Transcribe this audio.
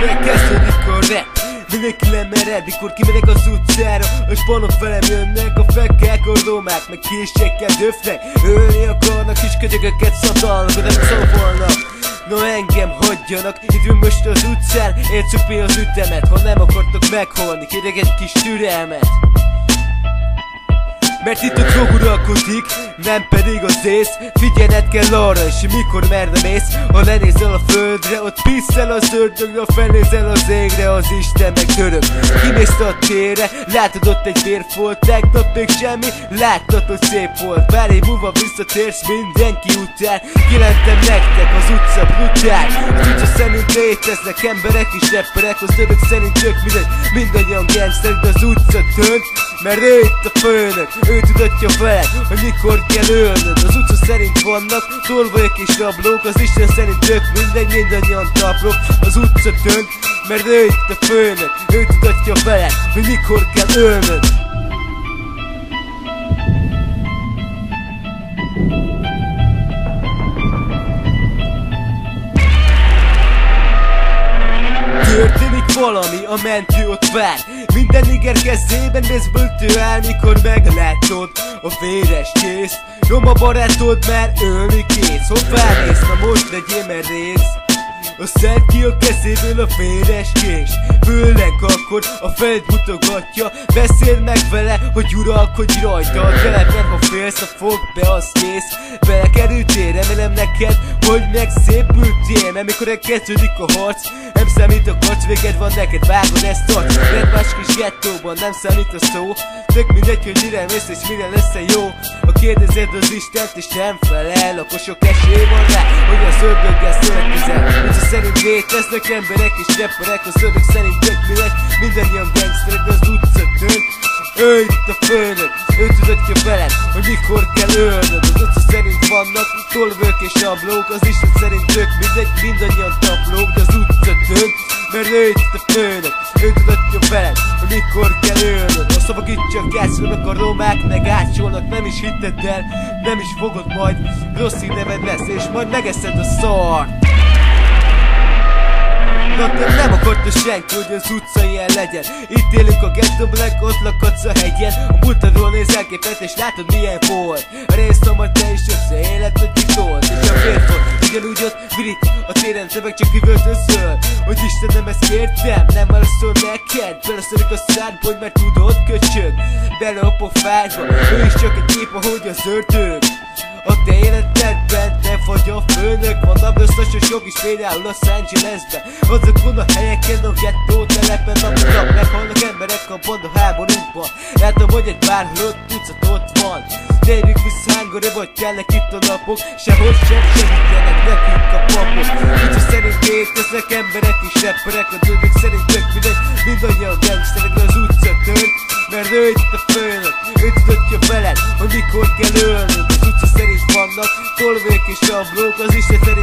Mikor elkezdődik a rap, mindenki lemered, mikor kimegyek az utcára, a spanok velem jönnek, a fekkák, a romák, meg késekkel döfnek, ölni akarnak, kis könyögöket szadalnak, de nem szavolnak. No engem hagyjanak, itt van most az utcán, én cupi az ütemet, ha nem akartok meghalni, kérek egy kis türelmet. Mert itt a drog uralkodik, nem pedig az ész. Figyelned kell arra is, mikor merre mész. Ha lenézel a földre, ott piszel az ördögre. Ha felnézel az égre, az Isten meg török. Kimész a térre, látod ott egy vérfolt. Tegnap még semmi, láttad, hogy szép volt. Pár év múlva visszatérsz mindenki után. Kijelentem nektek, az utca brutál. Az utca szerint léteznek emberek és rapperek. Az örök szerint tök mindegy, mindannyian gangsterek, de az utca dönt. Mert ő itt a főnök, ő tudatja veled, hogy mikor kell ölnöd. Az utca szerint vannak tolvajok és rablók, az Isten szerint tök mindegy, mindannyian taprok. Az utca dönt, mert ő itt a főnök, ő tudatja veled, hogy mikor kell ölnöd. Történik valami, a mentő ott vár. Minden niger kezében baseballtő áll, mikor meglátod a véres kész. Roma barátod már ölni kész. Hová mész? Na most legyél merész. A szed ki a kezéből a véres kést. Főleg akkor a fejed mutogatja. Beszéld meg vele, hogy uralkodj rajta. A telepen, ha félsz, a fog be, az kész. Belekerültél, remélem neked, hogy megszépültél. Mert mikor elkezdődik a harc, nem számít a karc, véged van neked, vágod ezt tarts. Redvás kis gettóban nem számít a szó. Tök mindegy, hogy mire mész és mire lesz-e jó. Ha kérdezed az Istent és nem felel, akkor sok esély van rá, hogy az ördöggel szövetkezel. Utca szerint léteznek emberek és rapperek, az ördög szerint tök mindegy, mindannyian gangsterek, de az utca dönt. Ő itt a főnök, ő tudatja veled, hogy mikor kell ölnöd. Az utca szerint vannak tolvők és rablók, az Isten szerint tök mindegy, mindannyian taplók, de az utca dönt. Mert ő itt a főnök, ő tudatja veled, hogy mikor kell ölnöd. A szavak itt csak játszolnak, a romák meg átsolnak, nem is hitted el, nem is fogod majd, rossz neved lesz és majd megeszed a szart. De nem akarta senki, hogy az utca ilyen legyen. Itt élünk a ghettóban, ott lakadsz a hegyen. A múltadról nézel képet és látod milyen volt. A részommal te is összeéled, hogy kitolt. És a vérfolt, ugyanúgy ott virít a téren, te meg csak üvöltözöl. Hogy Istenem, ezt kértem, nem válaszol neked. Beleszörik a szádba, hogy mert tudod, köcsög. Bele a pofádba, ő is csak egy kép, ahogy az ördög. A te életedben te vagy a főnök. Vannak összesosok is például Los Angelesben. Azokon a helyeken, a gettó telepen, nap meghalnak emberek a banda háborúkban. Látom, hogy egy bárhol tucat ott van. Térjük vissza Hangoré, vagy kellnek itt a napok. Sehol sem segítenek nekünk a papok. Utca szerint léteznek emberek és rapperek, a dögök szerint tök mindegy, mindannyian gangsterek, de az utca dönt. Mert ő itt a főnök, ő tudatja veled, hogy mikor kell ölnöd. Az utca szerint vannak tolvők és rablók, az Isten szerint